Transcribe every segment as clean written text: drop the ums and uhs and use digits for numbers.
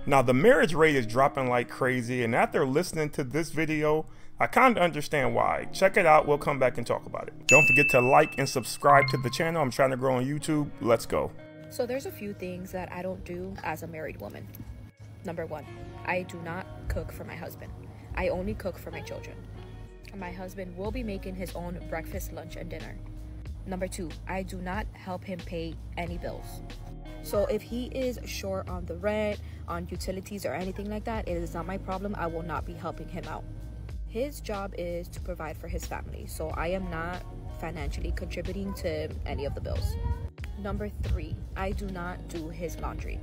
Now the marriage rate is dropping like crazy, and after listening to this video, I kind of understand why. Check it out, we'll come back and talk about it. Don't forget to like and subscribe to the channel. I'm trying to grow on YouTube. Let's go. So there's a few things that I don't do as a married woman. Number one, I do not cook for my husband. I only cook for my children. My husband will be making his own breakfast, lunch, and dinner. Number two, I do not help him pay any bills. So if he is short on the rent, on utilities, or anything like that, it is not my problem. I will not be helping him out. His job is to provide for his family, so I am not financially contributing to any of the bills. Number three, I do not do his laundry.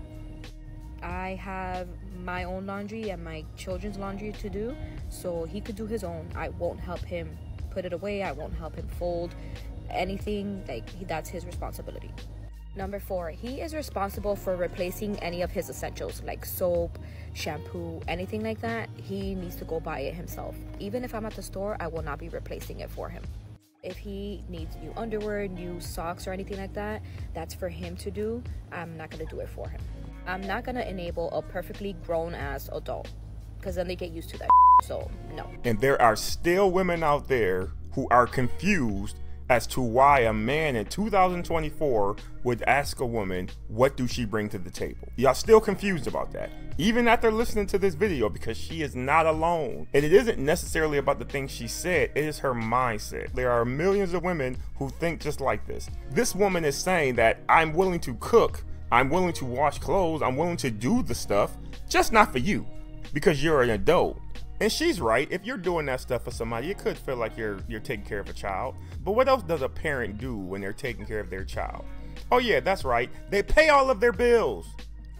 I have my own laundry and my children's laundry to do, so he could do his own. I won't help him put it away. I won't help him fold anything. That's his responsibility. Number four, he is responsible for replacing any of his essentials like soap, shampoo, anything like that. He needs to go buy it himself. Even if I'm at the store, I will not be replacing it for him. If he needs new underwear, new socks, or anything like that, that's for him to do. I'm not going to do it for him. I'm not going to enable a perfectly grown-ass adult, because then they get used to that, so no. And there are still women out there who are confused as to why a man in 2024 would ask a woman, what do she bring to the table? Y'all still confused about that, even after listening to this video, because she is not alone. And it isn't necessarily about the things she said, it is her mindset. There are millions of women who think just like this. This woman is saying that I'm willing to cook, I'm willing to wash clothes, I'm willing to do the stuff, just not for you, because you're an adult. And she's right. If you're doing that stuff for somebody, it could feel like you're taking care of a child. But what else does a parent do when they're taking care of their child? Oh yeah, that's right. They pay all of their bills.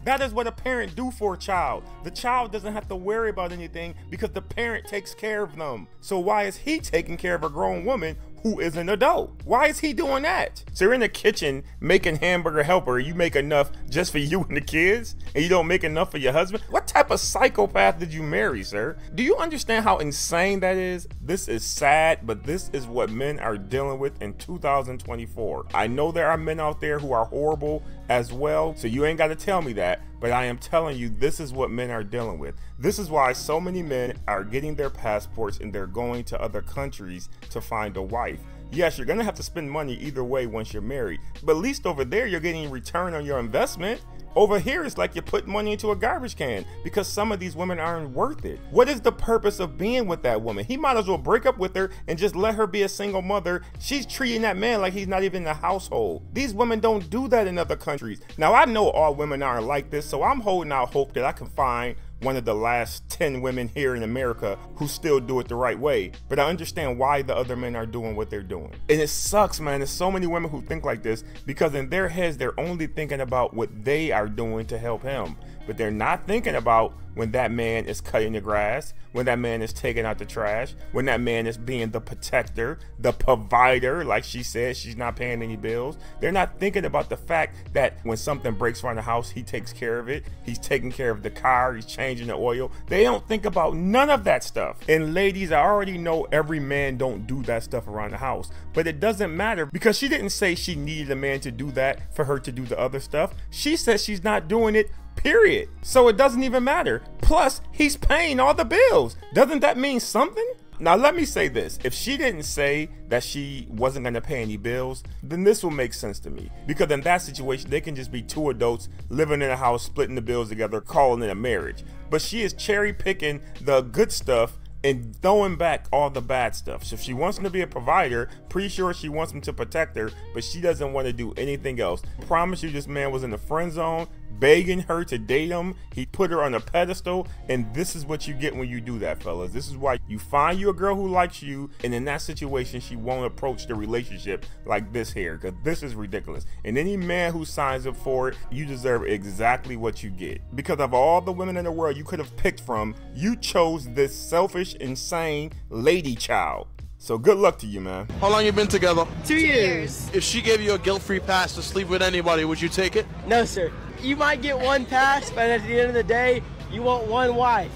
That is what a parent do for a child. The child doesn't have to worry about anything because the parent takes care of them. So why is he taking care of a grown woman who is an adult? Why is he doing that? So you're in the kitchen making hamburger helper, you make enough just for you and the kids, and you don't make enough for your husband? What type of psychopath did you marry, sir? Do you understand how insane that is? This is sad, but this is what men are dealing with in 2024. I know there are men out there who are horrible as well, so you ain't got to tell me that, but I am telling you, this is what men are dealing with. This is why so many men are getting their passports and they're going to other countries to find a wife. Yes, you're gonna have to spend money either way once you're married, but at least over there you're getting a return on your investment. Over here it's like you put money into a garbage can because some of these women aren't worth it. What is the purpose of being with that woman? He might as well break up with her and just let her be a single mother. She's treating that man like he's not even in the household. These women don't do that in other countries. Now I know all women aren't like this, so I'm holding out hope that I can find one of the last 10 women here in America who still do it the right way. But I understand why the other men are doing what they're doing. And it sucks, man. There's so many women who think like this because in their heads, they're only thinking about what they are doing to help him. But they're not thinking about when that man is cutting the grass, when that man is taking out the trash, when that man is being the protector, the provider, like she said, she's not paying any bills. They're not thinking about the fact that when something breaks around the house, he takes care of it. He's taking care of the car, he's changing the oil. They don't think about none of that stuff. And ladies, I already know every man don't do that stuff around the house, but it doesn't matter because she didn't say she needed a man to do that for her to do the other stuff. She says she's not doing it, period. So it doesn't even matter. Plus, he's paying all the bills. Doesn't that mean something? Now, let me say this. If she didn't say that she wasn't going to pay any bills, then this will make sense to me. Because in that situation, they can just be two adults living in a house, splitting the bills together, calling it a marriage. But she is cherry picking the good stuff and throwing back all the bad stuff. So if she wants him to be a provider, pretty sure she wants him to protect her, but she doesn't want to do anything else. I promise you, this man was in the friend zone, begging her to date him. He put her on a pedestal, and this is what you get when you do that, fellas. This is why you find you a girl who likes you, and in that situation, she won't approach the relationship like this here, because this is ridiculous. And any man who signs up for it, you deserve exactly what you get. Because of all the women in the world you could have picked from, you chose this selfish, insane lady child. So good luck to you, man. How long you been together? 2 years. If she gave you a guilt-free pass to sleep with anybody, would you take it? No, sir. You might get one pass, but at the end of the day, you want one wife.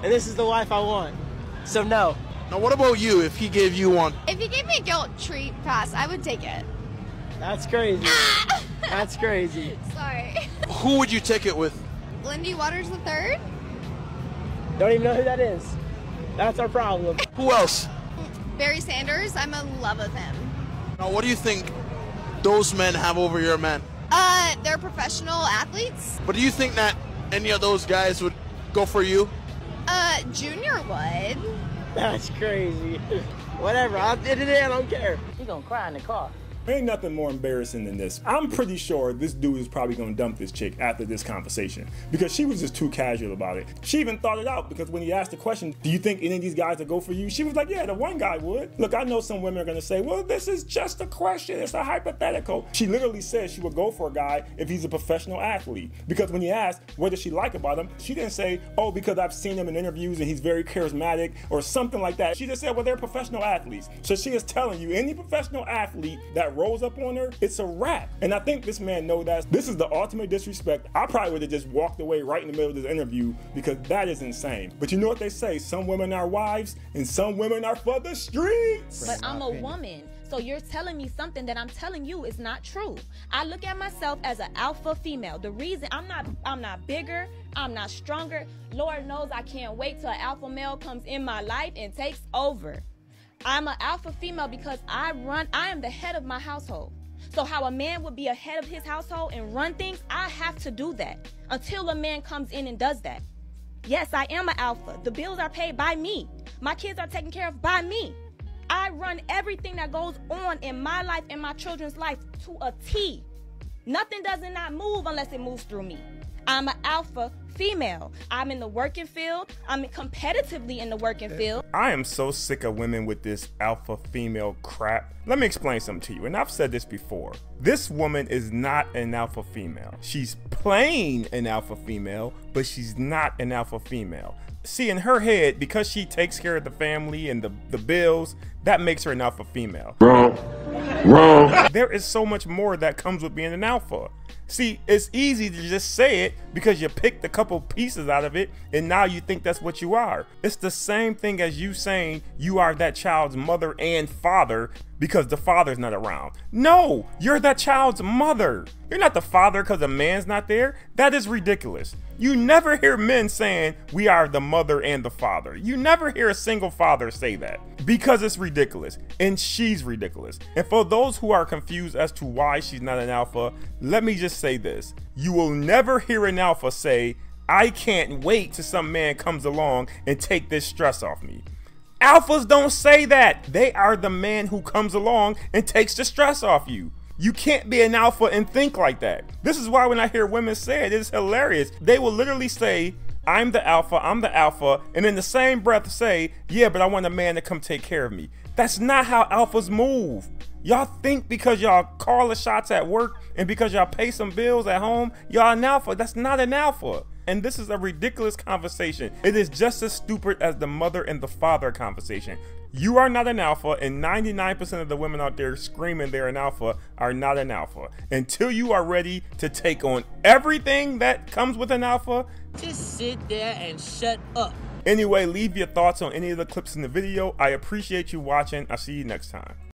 And this is the wife I want. So no. Now what about you if he gave you one? If he gave me a guilt-free pass, I would take it. That's crazy. That's crazy. Sorry. Who would you take it with? Lindy Waters III? Don't even know who that is. That's our problem. Who else? Barry Sanders. I'm in love with him. Now, what do you think those men have over your men? They're professional athletes. But do you think that any of those guys would go for you? Junior would. That's crazy. Whatever. I'll did it. I don't care. You're gonna cry in the car. There ain't nothing more embarrassing than this. I'm pretty sure this dude is probably gonna dump this chick after this conversation because she was just too casual about it. She even thought it out because when he asked the question, do you think any of these guys would go for you? She was like, yeah, the one guy would. Look, I know some women are gonna say, well, this is just a question. It's a hypothetical. She literally said she would go for a guy if he's a professional athlete because when he asked, what does she like about him? She didn't say, oh, because I've seen him in interviews and he's very charismatic or something like that. She just said, well, they're professional athletes. So she is telling you, any professional athlete that rolls up on her, it's a wrap. And I think this man knows that. This is the ultimate disrespect. I probably would have just walked away right in the middle of this interview because that is insane. But you know what they say, some women are wives and some women are for the streets. But I'm a woman. So you're telling me something that I'm telling you is not true. I look at myself as an alpha female. The reason I'm not bigger, I'm not stronger. Lord knows I can't wait till an alpha male comes in my life and takes over. I'm an alpha female because I am the head of my household. So how a man would be a head of his household and run things, I have to do that until a man comes in and does that. Yes, I am an alpha. The bills are paid by me. My kids are taken care of by me. I run everything that goes on in my life and my children's life to a T. Nothing does not move unless it moves through me. I'm an alpha female. I'm in the working field. I'm competitively in the working field. I am so sick of women with this alpha female crap. Let me explain something to you, and I've said this before. This woman is not an alpha female. She's playing an alpha female, but she's not an alpha female. See, in her head, because she takes care of the family and the bills, that makes her an alpha female. Wrong. There is so much more that comes with being an alpha. See, it's easy to just say it because you picked a couple pieces out of it and now you think that's what you are. It's the same thing as you saying you are that child's mother and father because the father's not around. No, you're that child's mother. You're not the father because the man's not there. That is ridiculous. You never hear men saying we are the mother and the father. You never hear a single father say that because it's ridiculous and she's ridiculous. And for those who are confused as to why she's not an alpha, let me just say this. You will never hear an alpha say, I can't wait till some man comes along and take this stress off me. Alphas don't say that. They are the man who comes along and takes the stress off you. You can't be an alpha and think like that. This is why when I hear women say it, it's hilarious. They will literally say, I'm the alpha, and in the same breath say, yeah, but I want a man to come take care of me. That's not how alphas move. Y'all think because y'all call the shots at work and because y'all pay some bills at home, y'all an alpha. That's not an alpha. And this is a ridiculous conversation. It is just as stupid as the mother and the father conversation. You are not an alpha, and 99% of the women out there screaming they're an alpha are not an alpha. Until you are ready to take on everything that comes with an alpha, Just sit there and shut up. Anyway, leave your thoughts on any of the clips in the video. I appreciate you watching. I'll see you next time.